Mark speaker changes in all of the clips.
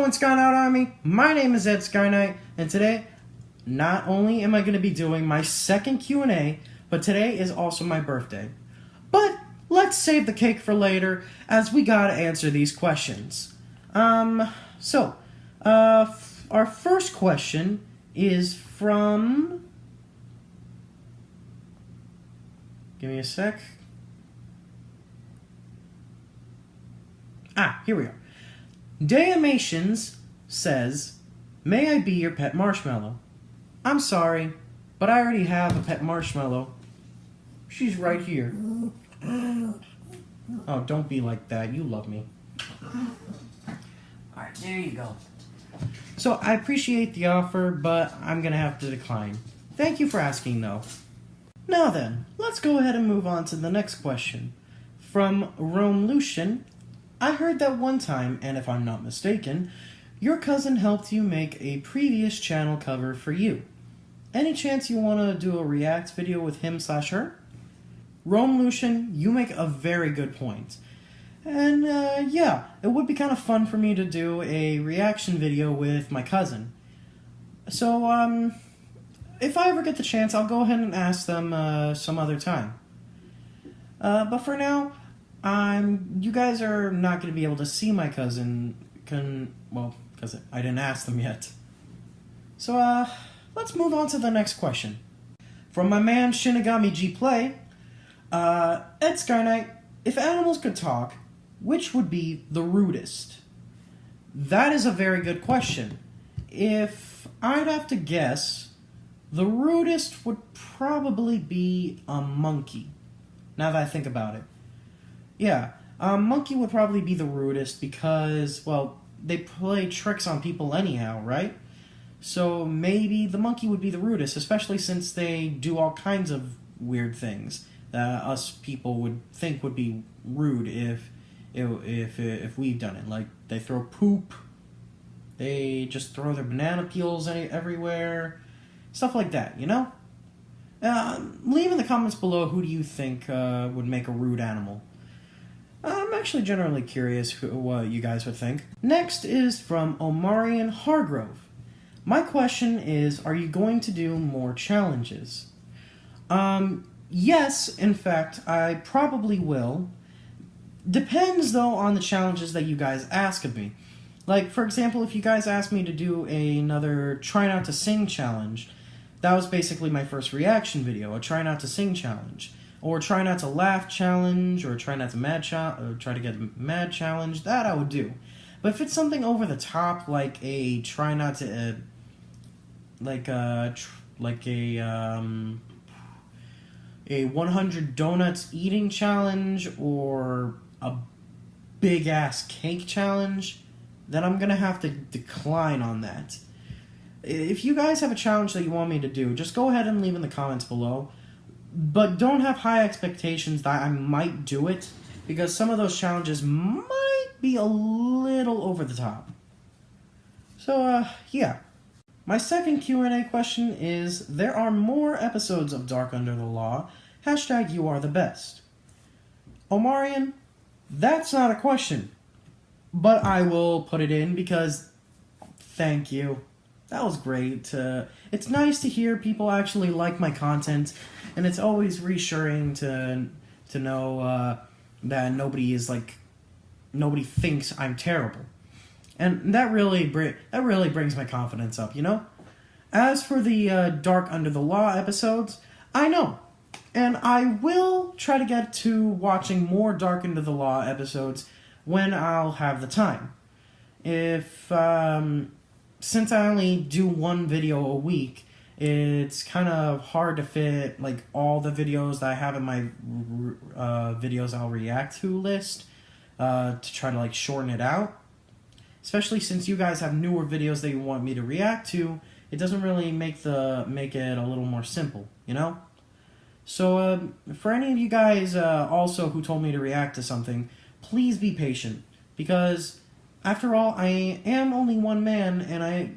Speaker 1: doing, Sky Knight Army? My name is Ed Sky Knight, and today, not only am I going to be doing my second Q&A, but today is also my birthday. But let's save the cake for later, as we gotta answer these questions. Our first question is from... Give me a sec. Here we are. Dayamations says, "May I be your pet marshmallow?" I'm sorry, but I already have a pet marshmallow. She's right here. Oh, don't be like that. You love me. Alright, there you go. So, I appreciate the offer, but I'm gonna have to decline. Thank you for asking, though. Now then, let's go ahead and move on to the next question. From Rome Lucian, "I heard that one time, and if I'm not mistaken, your cousin helped you make a previous channel cover for you. Any chance you want to do a react video with him/her? Rome Lucian, you make a very good point. And, yeah, it would be kind of fun for me to do a reaction video with my cousin. So, if I ever get the chance, I'll go ahead and ask them some other time. But for now, you guys are not going to be able to see my cousin, because I didn't ask them yet. So, let's move on to the next question. From my man Shinigami G Play, Ed Sky Knight, if animals could talk, which would be the rudest? That is a very good question. If I'd have to guess, the rudest would probably be a monkey, now that I think about it. Yeah, monkey would probably be the rudest because, well, they play tricks on people anyhow, right? So maybe the monkey would be the rudest, especially since they do all kinds of weird things that us people would think would be rude if we've done it. Like, they throw poop, they just throw their banana peels everywhere, stuff like that, you know? Leave in the comments below who do you think would make a rude animal. I'm actually generally curious what you guys would think. Next is from Omarion Hargrove. My question is, are you going to do more challenges? Yes, in fact, I probably will. Depends, though, on the challenges that you guys ask of me. Like, for example, if you guys ask me to do another Try Not to Sing challenge, that was basically my first reaction video, a Try Not to Sing challenge. Or Try Not to Laugh challenge, or Try Not to Try to Get Mad challenge, that I would do. But if it's something over the top, like a Try Not to... a 100 donuts eating challenge, or a big-ass cake challenge, then I'm gonna have to decline on that. If you guys have a challenge that you want me to do, just go ahead and leave in the comments below. But don't have high expectations that I might do it, because some of those challenges might be a little over the top. So, yeah. My second Q&A question is, there are more episodes of Dark Under the Law, #you are the best. Omarion, that's not a question, but I will put it in because thank you. That was great. It's nice to hear people actually like my content, and it's always reassuring to know that nobody thinks I'm terrible. And that really brings my confidence up, you know? As for the Dark Under the Law episodes, I know. And I will try to get to watching more Dark Under the Law episodes when I'll have the time. Since I only do one video a week, it's kind of hard to fit like all the videos that I have in my videos I'll react to list to try to like shorten it out. Especially since you guys have newer videos that you want me to react to, it doesn't really make it a little more simple, you know? So, for any of you guys also who told me to react to something, please be patient, because after all, I am only one man, and I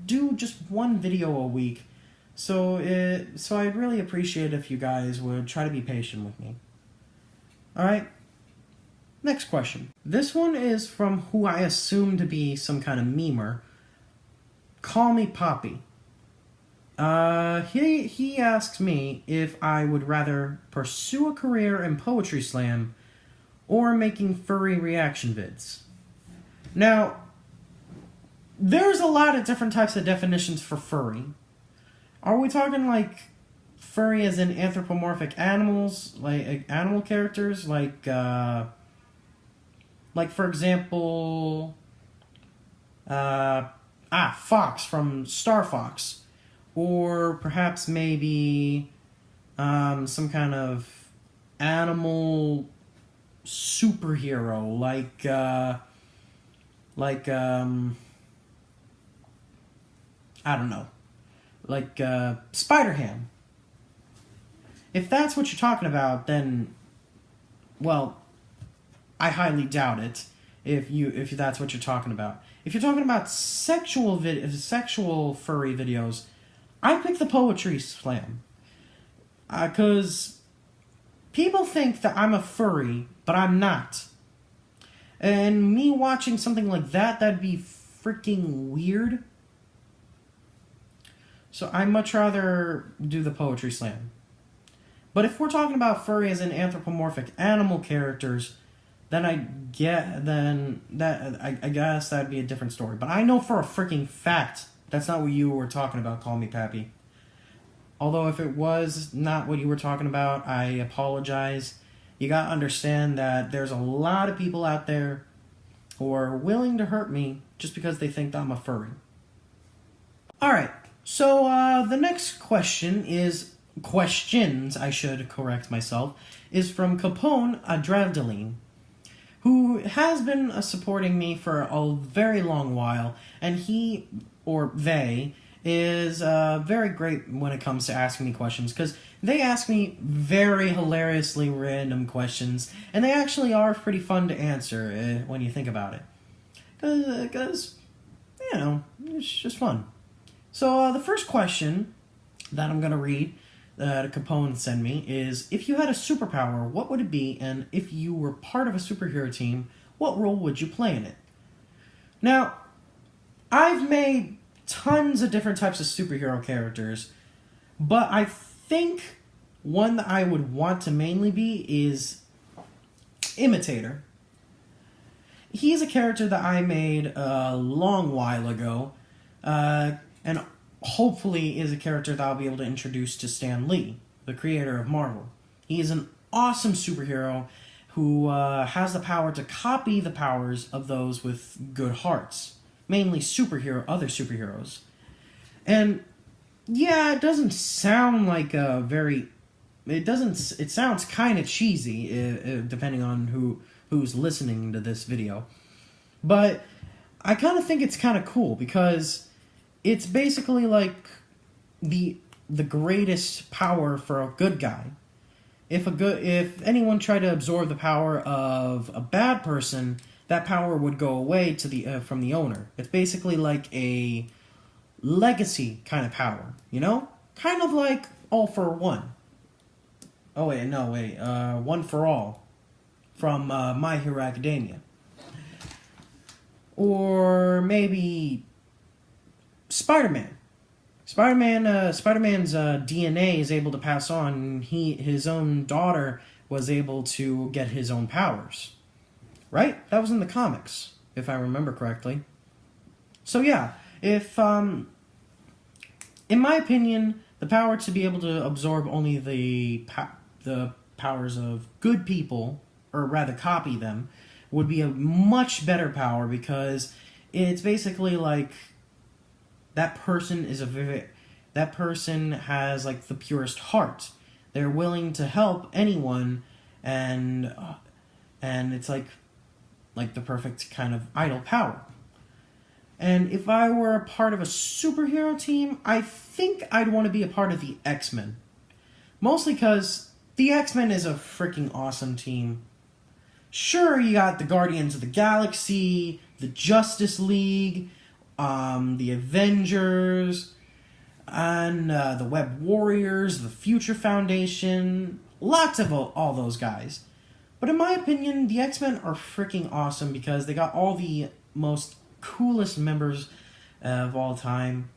Speaker 1: do just one video a week, so I'd really appreciate if you guys would try to be patient with me. Alright? Next question. This one is from who I assume to be some kind of memer. Call Me Poppy. He asks me if I would rather pursue a career in poetry slam or making furry reaction vids. Now, there's a lot of different types of definitions for furry. Are we talking like furry as in anthropomorphic animals, like animal characters, like for example, Fox from Star Fox, or perhaps maybe some kind of animal superhero, I don't know, like Spider-Ham. If that's what you're talking about, then, well, I highly doubt it. If that's what you're talking about. If you're talking about sexual furry videos, I pick the poetry slam. Because people think that I'm a furry, but I'm not. And me watching something like that'd be freaking weird. So I'd much rather do the poetry slam. But if we're talking about furry as in anthropomorphic animal characters, then I guess that'd be a different story. But I know for a freaking fact that's not what you were talking about, Call Me Pappy. Although if it was not what you were talking about, I apologize. You gotta understand that there's a lot of people out there who are willing to hurt me just because they think that I'm a furry. Alright, so the next questions, I should correct myself, is from Capone Adrenaline, who has been supporting me for a very long while, and he, or they, is very great when it comes to asking me questions, because they ask me very hilariously random questions, and they actually are pretty fun to answer when you think about it. Because, you know, it's just fun. So the first question that I'm going to read that Capone sent me is, if you had a superpower, what would it be? And if you were part of a superhero team, what role would you play in it? Now, I've made tons of different types of superhero characters, but I think one that I would want to mainly be is Imitator. He's a character that I made a long while ago, and hopefully is a character that I'll be able to introduce to Stan Lee, the creator of Marvel. He is an awesome superhero who has the power to copy the powers of those with good hearts, mainly other superheroes. And yeah, it doesn't sound like it sounds kind of cheesy, depending on who's listening to this video. But I kind of think it's kind of cool, because it's basically like the greatest power for a good guy. If anyone tried to absorb the power of a bad person, that power would go away from the owner. It's basically like a legacy kind of power, you know? Kind of like All for One. One for All from My Hero Academia. Or maybe Spider-Man. Spider-Man's DNA is able to pass on. His own daughter was able to get his own powers. Right? That was in the comics, if I remember correctly. So yeah, if, in my opinion, the power to be able to absorb only the powers of good people, or rather copy them, would be a much better power, because it's basically like that person has like the purest heart. They're willing to help anyone, and it's like the perfect kind of idol power. And if I were a part of a superhero team, I think I'd want to be a part of the X-Men. Mostly because the X-Men is a freaking awesome team. Sure, you got the Guardians of the Galaxy, the Justice League, the Avengers, and the Web Warriors, the Future Foundation, lots of all those guys. But in my opinion, the X-Men are freaking awesome because they got all the most coolest members of all time.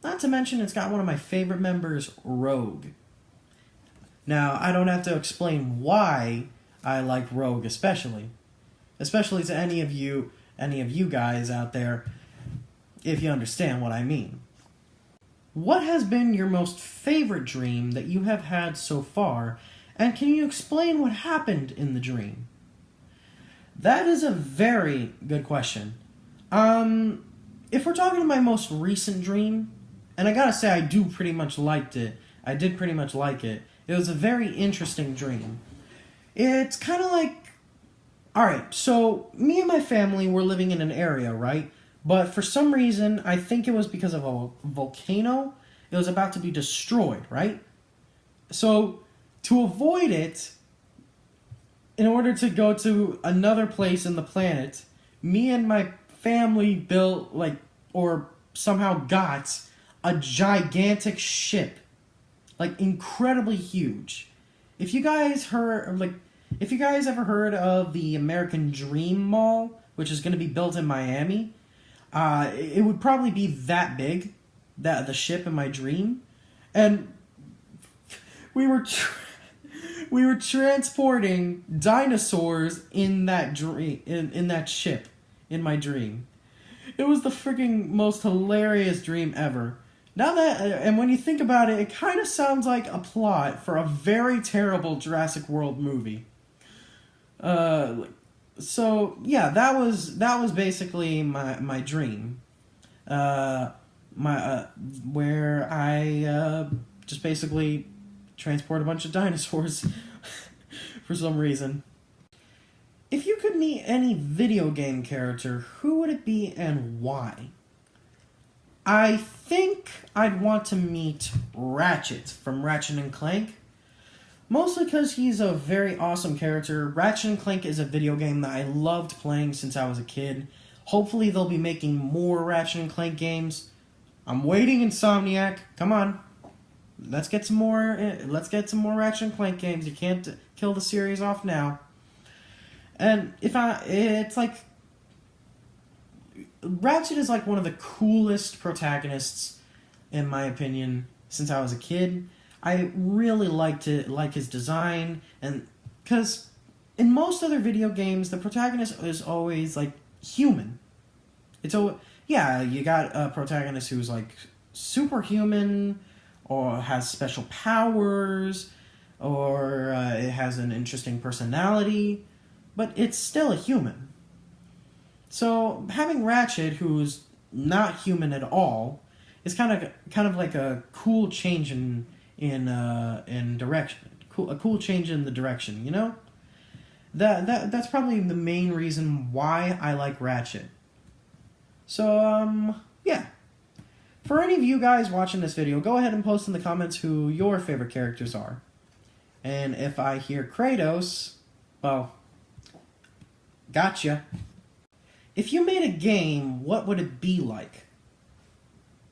Speaker 1: Not to mention, it's got one of my favorite members, Rogue. Now, I don't have to explain why I like Rogue especially to any of you guys out there, if you understand what I mean. What has been your most favorite dream that you have had so far, and can you explain what happened in the dream? That is a very good question. If we're talking about my most recent dream, and I gotta say I did pretty much like it. It was a very interesting dream. It's kind of like, alright, so me and my family were living in an area, right? But for some reason, I think it was because of a volcano, it was about to be destroyed, right? So, to avoid it, in order to go to another place in the planet, me and my family built, or somehow got, a gigantic ship. Incredibly huge. If you guys ever heard of the American Dream Mall, which is going to be built in Miami, it would probably be that big, the ship in my dream, and we were transporting dinosaurs in that in that ship in my dream. It was the freaking most hilarious dream ever. And when you think about it, it kind of sounds like a plot for a very terrible Jurassic World movie. So yeah, that was basically my dream. Where I just basically transport a bunch of dinosaurs for some reason. If you could meet any video game character, who would it be and why? I think I'd want to meet Ratchet from Ratchet & Clank. Mostly because he's a very awesome character. Ratchet & Clank is a video game that I loved playing since I was a kid. Hopefully they'll be making more Ratchet & Clank games. I'm waiting, Insomniac. Come on. Let's get some more Ratchet & Clank games. You can't kill the series off now. And Ratchet is one of the coolest protagonists, in my opinion, since I was a kid. I really like his design, and because in most other video games, the protagonist is always human. You got a protagonist who's superhuman, or has special powers, or it has an interesting personality, but it's still a human. So having Ratchet, who's not human at all, is kind of like a cool change in direction. A cool change in the direction, you know? That's probably the main reason why I like Ratchet. So yeah. For any of you guys watching this video, go ahead and post in the comments who your favorite characters are. And if I hear Kratos, well, gotcha. If you made a game, what would it be like?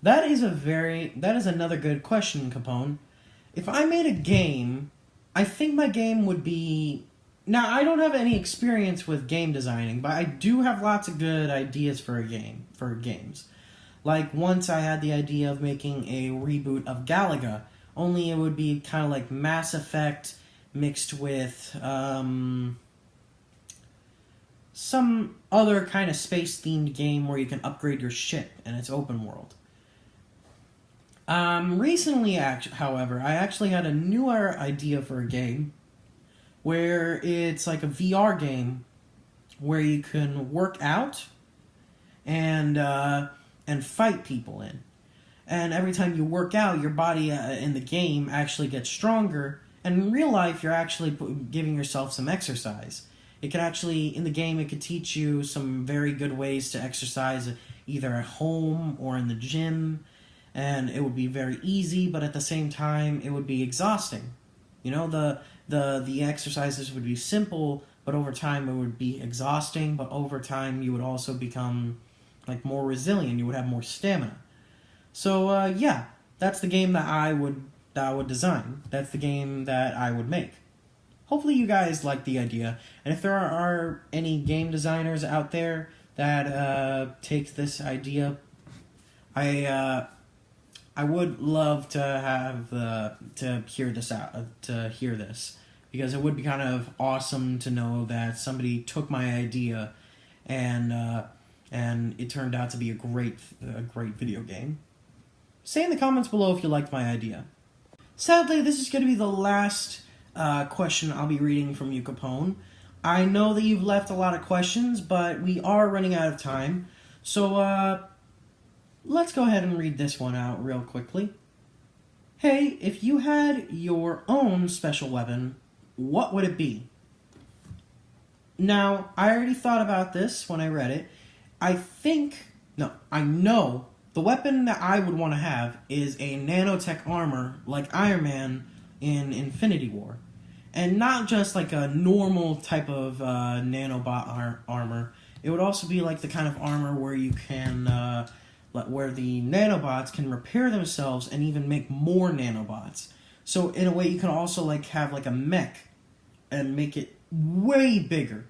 Speaker 1: That is another good question, Capone. If I made a game, I think my game would be... Now, I don't have any experience with game designing, but I do have lots of good ideas for games. Once I had the idea of making a reboot of Galaga, only it would be kind of like Mass Effect mixed with some other kind of space-themed game where you can upgrade your ship and it's open world. Recently, however, I actually had a newer idea for a game where it's like a VR game where you can work out and fight people in. And every time you work out, your body in the game actually gets stronger. And in real life, you're actually giving yourself some exercise. It could actually, in the game, it could teach you some very good ways to exercise either at home or in the gym. And it would be very easy, but at the same time, it would be exhausting. You know, the exercises would be simple, but over time it would be exhausting. But over time, you would also become more resilient. You would have more stamina. So that's the game that I would design. That's the game that I would make. hopefully you guys like the idea. And if there are any game designers out there that take this idea, I would love to have to hear this out, because it would be kind of awesome to know that somebody took my idea and it turned out to be a great video game. Say in the comments below if you liked my idea. Sadly, this is going to be the last question I'll be reading from you, Capone. I know that you've left a lot of questions, but we are running out of time. So, let's go ahead and read this one out real quickly. Hey, if you had your own special weapon, what would it be? Now, I already thought about this when I read it. I know the weapon that I would want to have is a nanotech armor like Iron Man in Infinity War. And not just like a normal type of nanobot armor. It would also be like the kind of armor where you can, where the nanobots can repair themselves and even make more nanobots. So in a way you can also like have like a mech and make it way bigger.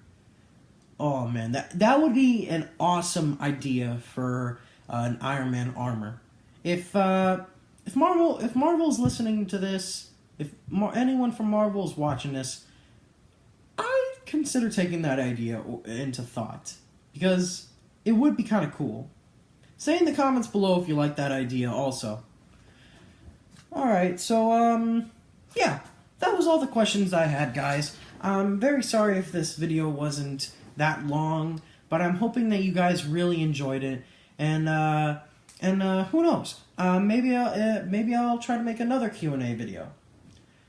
Speaker 1: Oh man, that would be an awesome idea for an Iron Man armor. If Marvel's listening to this, if anyone from Marvel is watching this, I'd consider taking that idea into thought, because it would be kind of cool. Say in the comments below if you like that idea also. Alright, so, yeah, that was all the questions I had, guys. I'm very sorry if this video wasn't that long, but I'm hoping that you guys really enjoyed it, and who knows, maybe I'll try to make another Q&A video.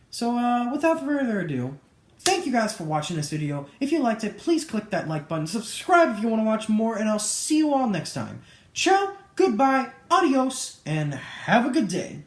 Speaker 1: So, without further ado, thank you guys for watching this video. If you liked it, please click that like button, subscribe if you want to watch more, and I'll see you all next time. Ciao, goodbye, adios, and have a good day.